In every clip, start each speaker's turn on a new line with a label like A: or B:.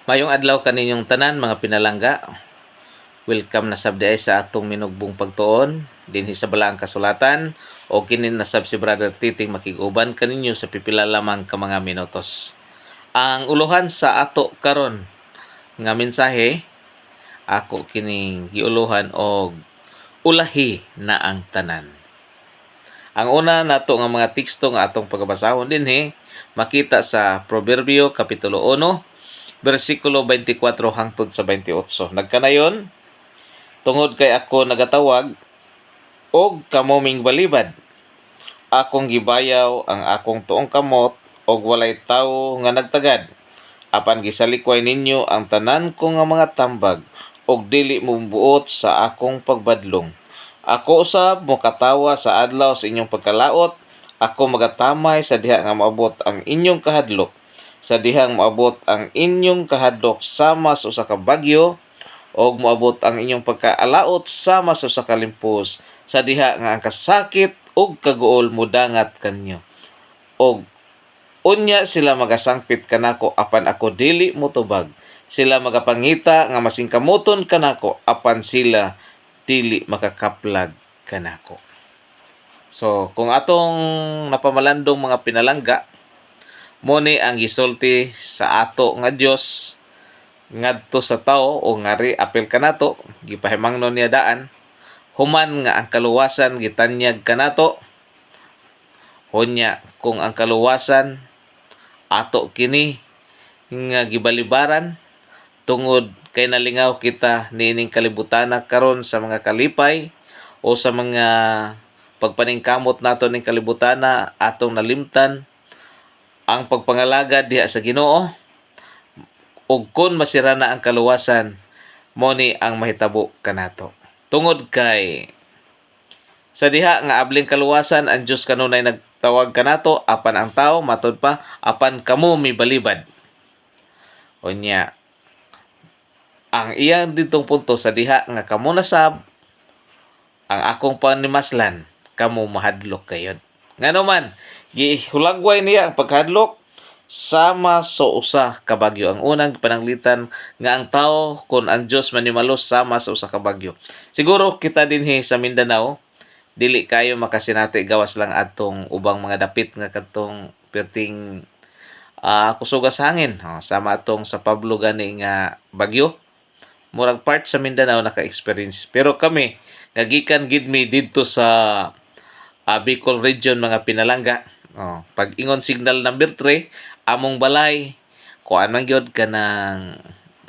A: Mayong adlaw kaninyong tanan mga pinalangga. Welcome na sabdi sa atong minugbong pagtuon dinhi sa balaang kasulatan o kinin na sab si Brother Titing makiguban kaninyo sa pipila lamang ka mga minutos. Ang uluhan sa ato karon nga mensahe ako kining giuluhan og ulahi na ang tanan. Ang una nato nga mga teksto nga atong pagbasahon dinhi makita sa Proverbio kapitulo 1 versikulo 24 hangtod sa 28. Nagkanayon, tungod kay ako nagatawag, og kamoming balibad. Akong gibayaw ang akong tuong kamot, og walay tawo nga nagtagad. Apan gisalikway ninyo ang tanan ko nga mga tambag, og dili mumbuot sa akong pagbadlong. Ako usab mokatawa sa adlaw sa inyong pagkalaot, ako magatamay sa diha nga maabot ang inyong kahadlok. Sa dihang moabot ang inyong kahadlok sama sa usa ka bagyo og moabot ang inyong pagkaalaot sama sa usa ka limpos sa diha nga ang kasakit ug kaguol modangat kanyo og unya sila magasangpit kanako apan ako dili motubag, sila magapangita nga masingkamuton kanako apan sila dili makakaplag kanako. So kung atong napamalandong mga pinalangga, muni ang gisulti sa ato nga Dios ngadto sa tao o ngari apil kanato gipahimangnon niya daan human nga ang kaluwasan gitanyag kanato. Unya kung ang kaluwasan ato kini nga gibalibaran tungod kay nalingaw kita niining kalibutana karon sa mga kalipay o sa mga pagpaningkamot nato ning kalibutana atong nalimtan ang pagpangalaga diha sa Ginoo, ug kun masira na ang kaluwasan, moni ang mahitabo kanato. Tungod kay sa diha nga abling kaluwasan ang Dios kanunay nagtawag kanato apan ang tao matud pa apan kamo mibalibad. Unya ang iyang ditong punto sa diha nga kamo nasab ang akong panimaslan kamo mahadlok kayon. Ngano man gihulagway niya ang paghadlok sama sa usa ka bagyo. Ang unang pananglitan nga ang tao kun ang Dios manimalos sama sa usa ka bagyo. Siguro kita dinhi sa Mindanao dili kayo makasinati gawas lang atong ubang mga dapit nga kadtong perting kusugas hangin sama atong sa Pablo gani nga bagyo. Murag part sa Mindanao naka-experience. Pero kami nagikan gid mi didto sa Bicol region mga pinalangga. Pag ingon signal number 3, among balay, kuan man gyud kanang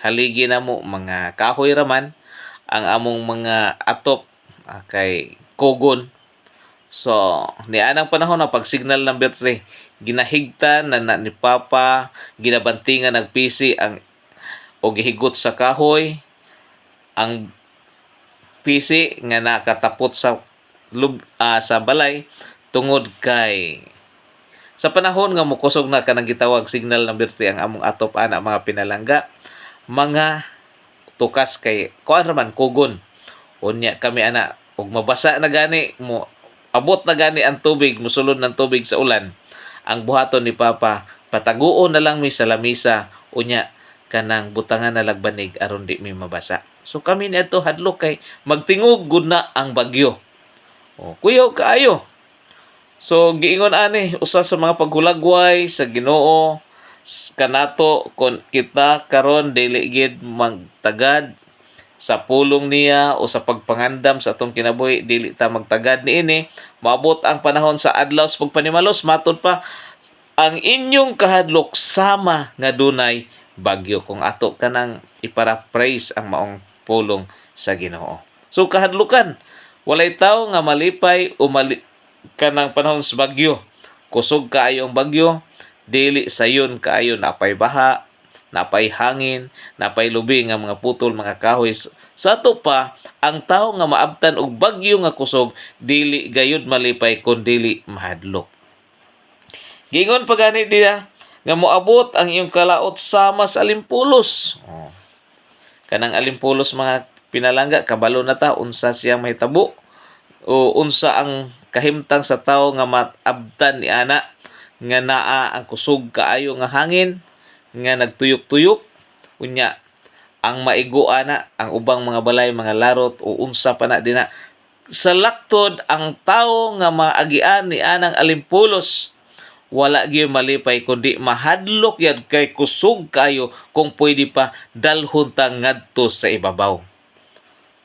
A: haligi namo mga kahoy raman ang among mga atop kay Kogon. So, nianang panahon na pag signal number 3, ginahigtan na ni Papa, ginabantingan nagpisi ang o gihigot sa kahoy ang pisi nga nakatapot sa sa balay tungod kay sa panahon nga mokusog na kanang gitawag signal number 3 ang among atop ana mga pinalangga, mga tukas kay kuan raman Kogon. Unya kami ana ug mabasa na gani mo abot na gani ang tubig, musulod ng tubig sa ulan. Ang buhaton ni Papa, pataguon na lang mi sa lamisa unya kanang butangan na lagbanig aron di mi mabasa. So kami ni adto hadlok kay magtingog gud na ang bagyo. Kuyaw kaayo. So giingon ani usa sa mga paghulagway sa Ginoo kanato kon kita karon dili gid magtagad sa pulong niya o sa pagpangandam sa atong kinabuhi, dili ta magtagad niini. Maabot ang panahon sa adlaw sa pagpanimalos, matud pa ang inyong kahadlok sama nga dunay bagyo. Kung ato kanang iparaphrase ang maong pulong sa Ginoo. So kahadlukan walay tawo nga malipay o kanang panahon sa bagyo. Kusog kaayo ang bagyo, dili sayon kaayo napay baha, napay hangin, napay lubi nga mga putol, mga kahoy. Sa ato pa, ang tawo nga maabtan og bagyo nga kusog, dili gayud malipay kun dili mahadlok. Gingon pa gani diya nga moabot ang iyong kalaot sama sa alimpulos. Kanang alimpulos mga pinalangga, kabalo na ta unsa siyang mahitabo o unsa ang kahimtang sa tawo nga maabtan ni ana nga naa ang kusog kaayo nga hangin nga nagtuyok-tuyok Unya, ang maigua na, ang ubang mga balay, mga larot, o unsa pa na din na. Sa laktod, ang tao nga maagian ni anang alimpulos, wala gyud malipay kundi mahadlok yad kay kusog kayo kung pwede pa dalhon ta ngadto sa ibabaw.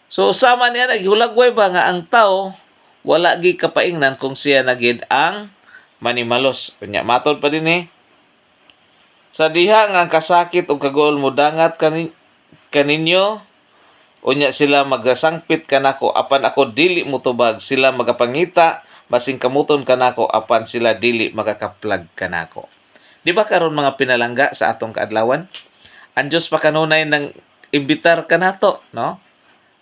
A: So sama niya naghulagway ba nga ang tao wala gi kapaingnan kung siya nagid ang manimalos. Kunya matod pa din sa diha nga ang kasakit o kagol mo dangat kaninyo, unya sila magasangpit kanako apan ako dili motubag, sila magapangita basing kamuton kanako apan sila dili magakaplag kanako. Di ba karon mga pinalangga sa atong kaadlawan? Ang Diyos pa kanunay nang imbitar kanato, no?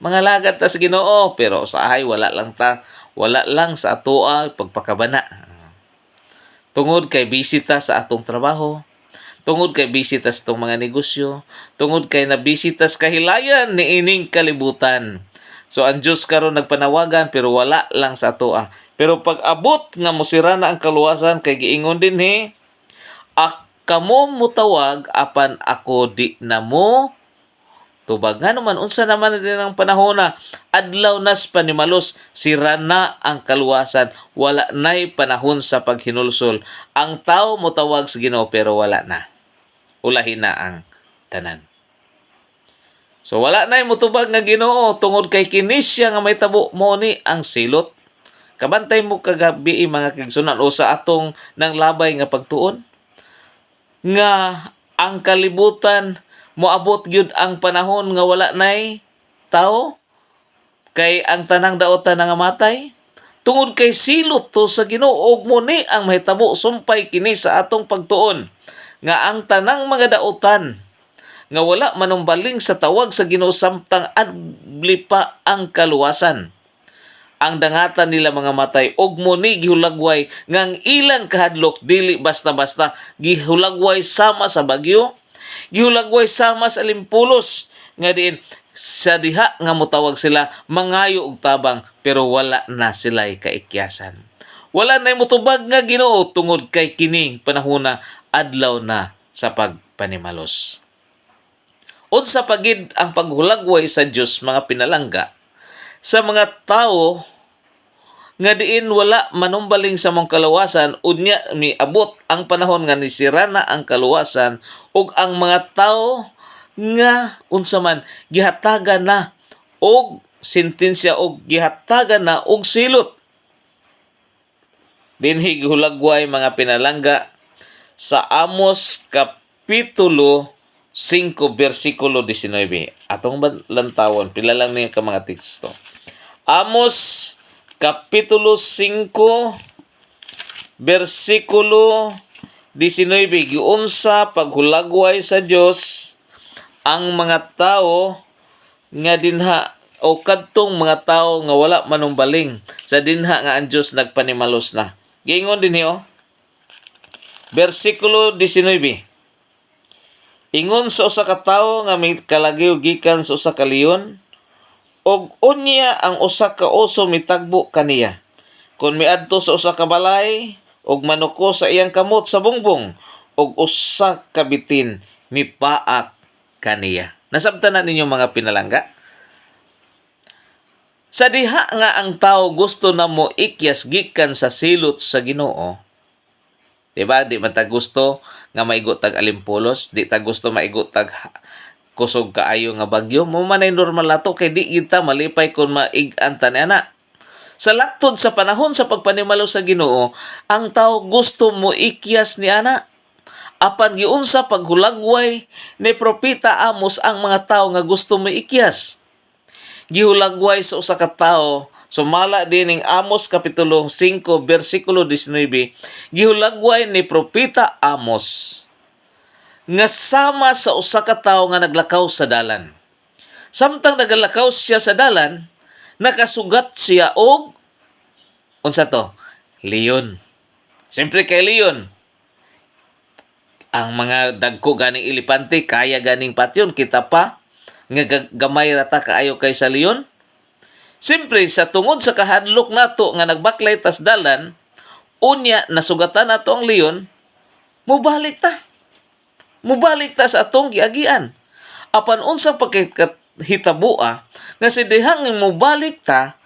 A: Mga lagad ta sa Ginoo pero usahay wala lang sa atoa pagpakabana. Tungod kay bisita sa atong trabaho, tungod kay bisita sa itong mga negosyo, tungod kay nabisita sa kahilayan ni ining kalibutan. So ang Diyos karon nagpanawagan pero wala lang sa atoa. Pero pag abot nga mosira na ang kaluwasan kay giingon din kamo mutawag apan ako di na mo tubag. Nga naman unsa naman din ang panahon na adlaw nas panimalos, sira na ang kaluwasan, wala nay panahon sa paghinulsol. Ang tao mutawag sa Ginoo pero wala na. Ulahin na ang tanan. So wala na mutubag nga Ginoo tungod kay kini siya nga may tabo mo ni ang silot. Kabantay mo kagabi mga kigsunan o sa atong nang labay nga pagtuon nga ang kalibutan moabot gyud ang panahon nga wala nay tao kay ang tanang daotan nga matay tungod kay silot to sa Ginoo ug mo ni ang mahitabo sumpay kini sa atong pagtuon nga ang tanang mga daotan nga wala manumbaling sa tawag sa Ginoo samtang adli pa ang kaluwasan. Ang dangatan nila mga matay ug mo ni gihulagway ngang ilang kahadlok dili basta-basta gihulagway sama sa bagyo, gihulagway sama sa alimpulos nga diin sa diha nga motawag sila mangayo og tabang pero wala na sila'y kaikyasan. Wala na motubag nga Ginoo tungod kay kining panahona adlaw na sa pagpanimalos. Unsa pagid ang paghulagway sa Dios mga pinalangga sa mga tao nga diin wala manumbaling sa mong kaluwasan unya miabot ang panahon nga nisira na ang kaluwasan ug ang mga tao nga unsa man gihatagan na og sentensya og gihatagan na og silot. Dinhi gihulagway mga pinalangga sa Amos kapitulo 5 versikulo 19. Atong lantawon pila lang ni ka mga teksto. Amos kapitulo 5 versikulo 19 giunsa paghulagway sa Dios ang mga tao nga dinha o kadtong mga tao nga wala manumbaling sa dinha nga ang Dios nagpanimalos na. Giingon dinhi versikulo 19. Ingon sa usa ka tawo nga may kalagyo gikan sa usa ka leon, og unya ang usa ka oso mitagbo kaniya. Kung miadto sa usa ka balay, og manuko sa iyang kamot sa bungbong, og usa ka bitin mipaak kaniya. Nasabtan na ninyo mga pinalangga? Sa diha nga ang tao gusto na mo ikyas gikan sa silot sa Ginoo, diba? Di man ta gusto nga maigo tag alimpulos, di ta gusto maigo tag kusog kaayo nga bagyo. Mo manay normal ato kay di kita malipay kung maig-an ta na. Sa laktod sa panahon sa pagpanimalo sa Ginoo, ang tao gusto mo ikyas ni ana. Apan giunsa paghulagway ni propeta Amos ang mga tao nga gusto mo ikyas. Gihulagway sa usa ka tawo. Sumala din ning Amos kapitulo 5 versikulo 19, gihulagway ni propeta Amos nga sama sa usa ka tawo nga naglakaw sa dalan. Samtang naglakaw siya sa dalan, nakasugat siya og unsa to? Leon. Siyempre kay leon. Ang mga dagko ganing elepante kaya ganing patyon, kita pa nga gamay rata kaayo kay sa leon. Siyempre, sa tungod sa kahadlok nato nga nagbaklay tas dalan, unya nasugatan nato ang leon, mubalik ta. Mubalik ta sa atong giagian. apan unsang pagkahitabo nga si dihang mo balik ta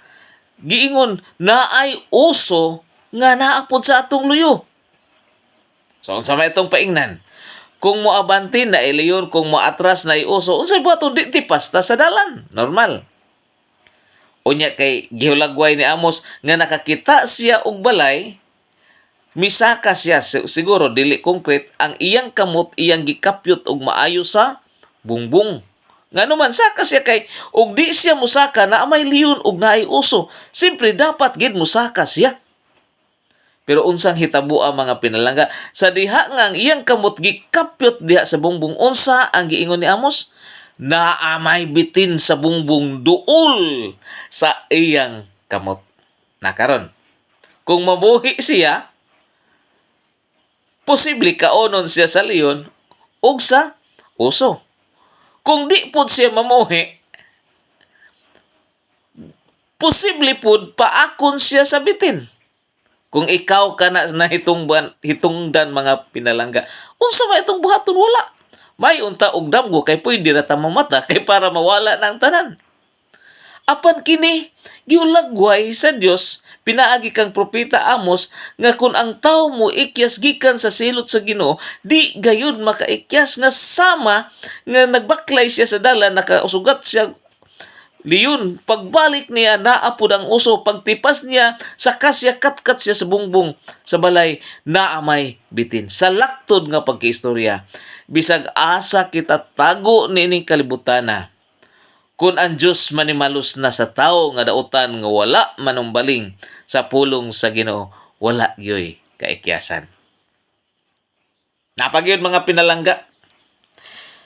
A: giingon naay uso nga naapod sa atong luyo. So unsa may itong paingnan? Kung moabanti na leyon, kung moatras na uso, unsay buhaton di tipasta sa dalan, normal. Unya kay gihulagway ni Amos nga nakakita siya og balay, misaka siya siguro dili concrete ang iyang kamot iyang gikapyot og maayo sa bungbong. Ngano man saka siya kay og di siya musaka na may liyon og naay uso, simpre dapat gid musaka siya. Pero unsang hitabo ang mga pinalangga sa diha nga ang iyang kamot gikapyot diha sa bungbong, unsa ang giingon ni Amos? Naamay bitin sa bungbong duol sa iyang kamot. Nakaron, kung mabuhi siya, posible kaonon siya sa leon o sa uso. Kung di pud siya mamuhi, posible pud paakon siya sa bitin. Kung ikaw ka na hitungdan mga pinalangga, unsa ba itong buhaton? Wala. May unta og damgo kay pwede ra ta mamata kay para mawala ng tanan. Apan kini giulagway sa Dios, pinaagi kang propeta Amos nga kun ang tawo mo ikyas gikan sa silot sa Ginoo, di gayud makaikyas nga sama nga nagbaklay siya sa dalan, nakausugat siya liyon. Pagbalik niya naapod ang uso, pagtipas niya sa kasya katkat siya sa bungbong sa balay naamay bitin. Sa laktod nga pagkaistorya, bisag asa kita tago nining kalibutana, kun ang Dios manimalus na sa tawo nga dautan nga wala manumbaling sa pulong sa Ginoo, wala gyoy kaikyasan. Napagyud mga pinalangga.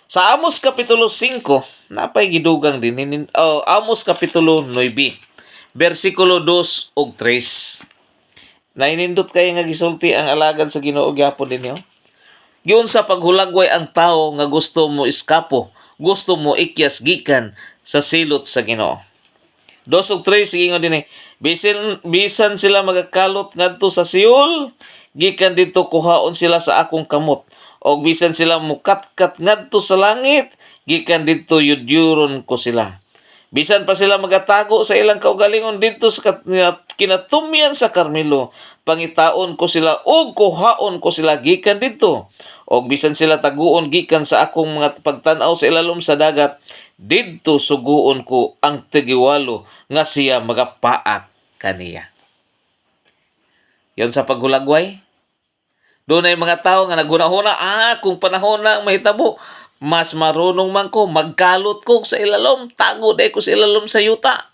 A: Sa Amos Kapitulo 5, napay gidugang din. Amos Kapitulo 9, versikulo 2 ug 3. Nainindot kayo nga gisulti ang alagad sa Ginoo gyapon ninyo. Giun sa paghulagway ang tao nga gusto mo iskapo, gusto mo ikyas gikan sa silot sa Ginoo. 2 ug 3 ingon dinhi, bisan sila magakalot ngadto sa Seol, gikan dito kuhaon sila sa akong kamot. O bisan sila mukatkat ngadto sa langit, gikan dito yudyuron ko sila. Bisan pa sila magatago sa ilang kaugalingon dito sa kinatumyan sa Carmelo, pangitaon ko sila o kuhaon ko sila gikan dito. O bisan sila taguon gikan sa akong mga pagtanaw sa ilalom sa dagat, dito suguon ko ang tigiwalo nga siya magapaak kaniya. Yon sa paghulagway. Doon ay mga tao nga naghuna-huna, kung panahon na ang mahitabo, mas marunong man ko, magkalot ko sa ilalom, tago day ko sa ilalom sa yuta.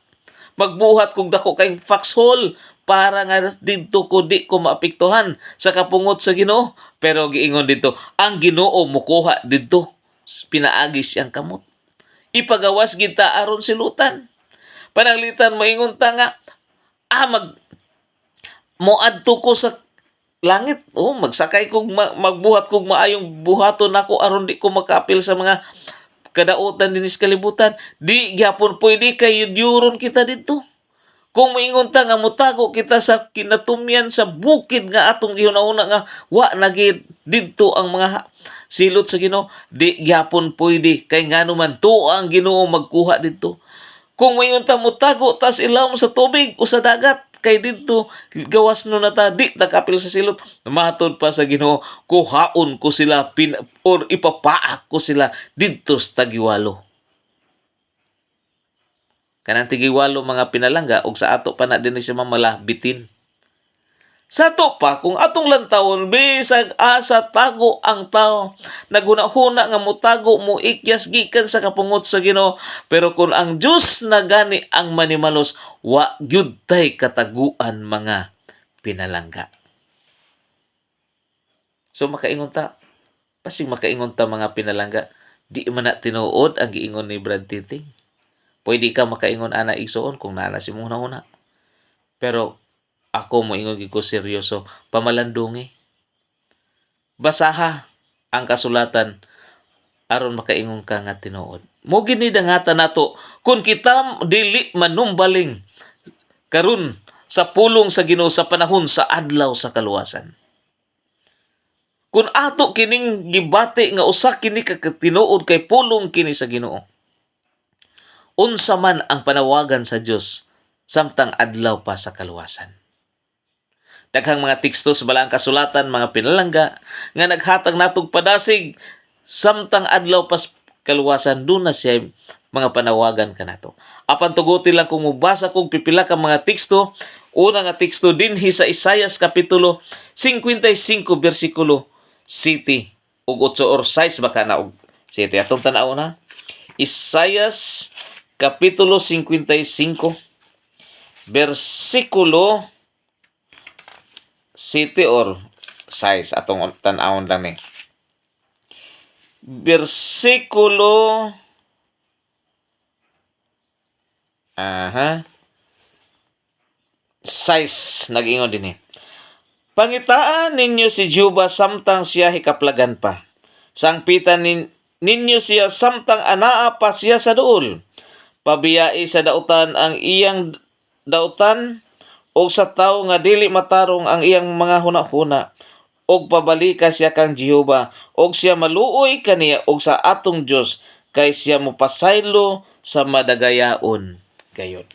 A: Magbuhat kong dako kay foxhole, para nga dito ko di ko maapektuhan sa kapungot sa Ginoo. Pero giingon dito, ang Ginoo mukuha dito, pinaagi siyang kamot. Ipagawas kita aron silutan. Pananglitan maingon ta nga, moadto ko sa langit, magsakay kog magbuhat kog maayong buhaton nako aron di ko makapil sa mga kadautan dinis kalibutan. Di gyapon pwede kay yudyuron kita dito. Kung moingon ta nga mutago kita sa kinatumyan sa bukid nga atong gihuna-una nga wa nagid didto ang mga silot sa Ginoo, di gyapon pwede kay ngano man tuo ang Ginoo magkuha didto. Kung moingon ta mutago tas ilawom sa tubig o sa dagat, kay dito gawas no nata di takapil sa silot, matod pa sa Ginoo, kuhaon ko sila or ipapaak ko sila didto sa tagiwalo. Kanang tigiwalo mga pinalangga og sa ato pa na din siya mamala bitin. Sa ato pa, kung atong lantawon, bisag asa tago ang tao, naghuna-huna nga mutago mo ikyas gikan sa kapungot sa Ginoo, pero kung ang Dios na gani ang manimalos, wa gyud tay kataguan mga pinalangga. So makaingon ta, pasig makaingon ta mga pinalangga, di man na tinuod ang giingon ni Brad Titing. Pwede ka makaingon ana igsoon kung nana si mong una. Pero ako mo ingon ko seryoso, pamalandungi. Basaha ang kasulatan aron makaingon ka nga tinuod. Mo gini dangatan nato kung kita dili manumbaling karon sa pulong sa Ginoo sa panahon sa adlaw sa kaluwasan. Kung ato kining gibati nga usa kini ka tinuod kay pulong kini sa Ginoo. Unsa man ang panawagan sa Dios samtang adlaw pa sa kaluwasan. Daghang mga teksto sa balaang kasulatan, mga pinalangga nga naghatag natog padasig samtang adlaw pa sa kaluwasan, doon na siya mga panawagan kanato. Apan tuguti lang kung mubasa kong pipila ka mga teksto. Una nga teksto dinhi sa Isaias kapitulo 55 bersikulo 7 ug 8 or 6 baka na og 7. Atong tan-aw na. Isaias kapitulo 55 bersikulo 7 or 6. Atong tan-awon lang ni. Bersikulo 6 nag-ingon din Pangitaan ninyo si Jehova samtang siya hikaplagan pa. Sangpitan ninyo siya samtang anaa pa siya sa duol. Pabiyai sa dautan ang iyang dautan o sa tao nga dili matarong ang iyang mga hunahuna. Og pabalika siya kang Jehova og siya maluoy kaniya og sa atong Dios kay siya mopasaylo sa madagayaon gayod.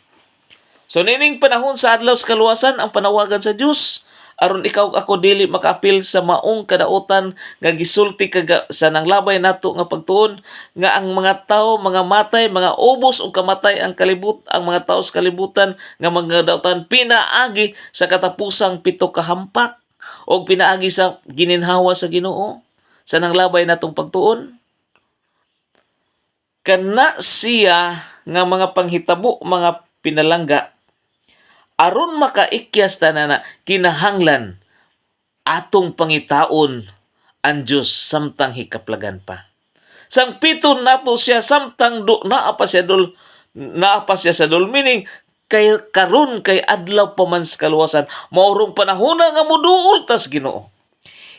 A: So nining panahon sa adlaw sa kaluwasan ang panawagan sa Dios aron ikaw ako dili makaapil sa maong kadautan nga gisulti sa nanglabay nato nga pagtuon nga ang mga tao mga matay mga ubos o kamatay ang mga tao sa kalibutan nga mga dautan pinaagi sa katapusang 7 ka hampak o pinaagi sa gininhawa sa Ginoo sa nanglabay natong pagtuon. Kana siya nga mga panghitabo mga pinalangga aron makaikyas tanana kinahanglan atong pangitaon ang Dios samtang hikaplagan pa. Sangpiton nato siya samtang naa pa siya sa dul, meaning kay karon kay adlaw pa man sa kaluwasan maurong panahona nga moduol tas Ginoo.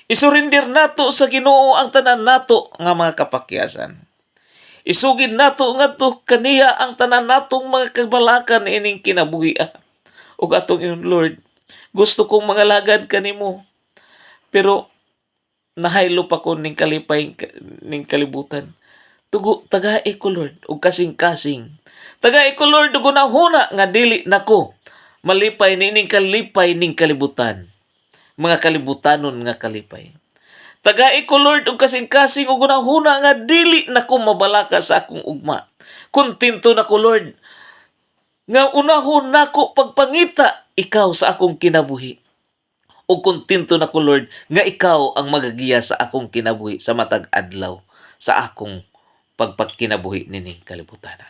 A: Isurrender nato sa Ginoo ang tanan nato nga mga kapakyasan. Isugid nato ngadto kaniya ang tanan natong mga kabalakan ining kinabuhi. Ug atong Lord, gusto kong mangalagad kanimo. Pero nahaylo pa ko ning kalipay ning kalibutan. Tagai ko Lord ug kasing-kasing. Tagai ko Lord ug hunahuna nga dili nako malipay ning kalipay ning kalibutan. Mga kalibutanon nga kalipay. Tagai ko Lord ug kasing-kasing ug hunahuna nga dili nako mabalaka sa akong ugma. Kontento nako Lord nga unahon nako pagpangita ikaw sa akong kinabuhi. O kontento nako Lord nga ikaw ang magagiya sa akong kinabuhi sa matag adlaw sa akong pagpagkinabuhi nining kalibutan.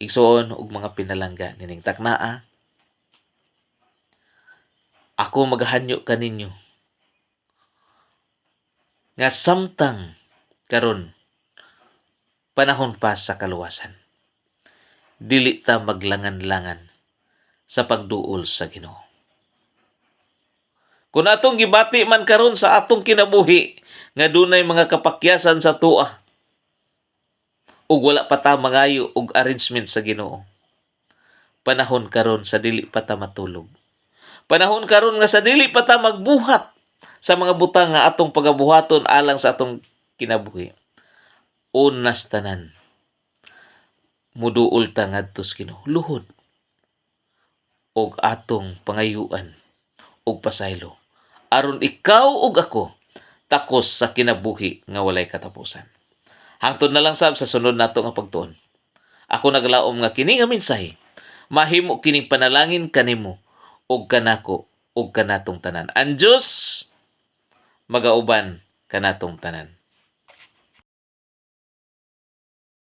A: Igsoon og mga pinalangga nining taknaa. Ako magahanyo kaninyo nga samtang karon panahon pa sa kaluwasan. Dili ta maglangan-langan sa pagduol sa Ginoo. Kung atong gibati man karon sa atong kinabuhi nga dunay mga kapakyasan sa tuwa ug wala pa ta mangayo og arrangement sa Ginoo. Panahon karon sa dili pa ta matulog. Panahon karon nga sa dili pa ta magbuhat sa mga butang nga atong pagabuhaton alang sa atong kinabuhi. Unas tanan muduol ta ngadto sa Ginoo, luhod og atong pangayuan og pasaylo aron ikaw ug ako takos sa kinabuhi nga walay katapusan. Hangtod na lang sab sa sunod nato nga pagtuon. Ako naglaom nga kini nga mensahe mahimo kining panalangin kanimo og kanako og kanatong tanan. Ang Dios magauban kanatong tanan.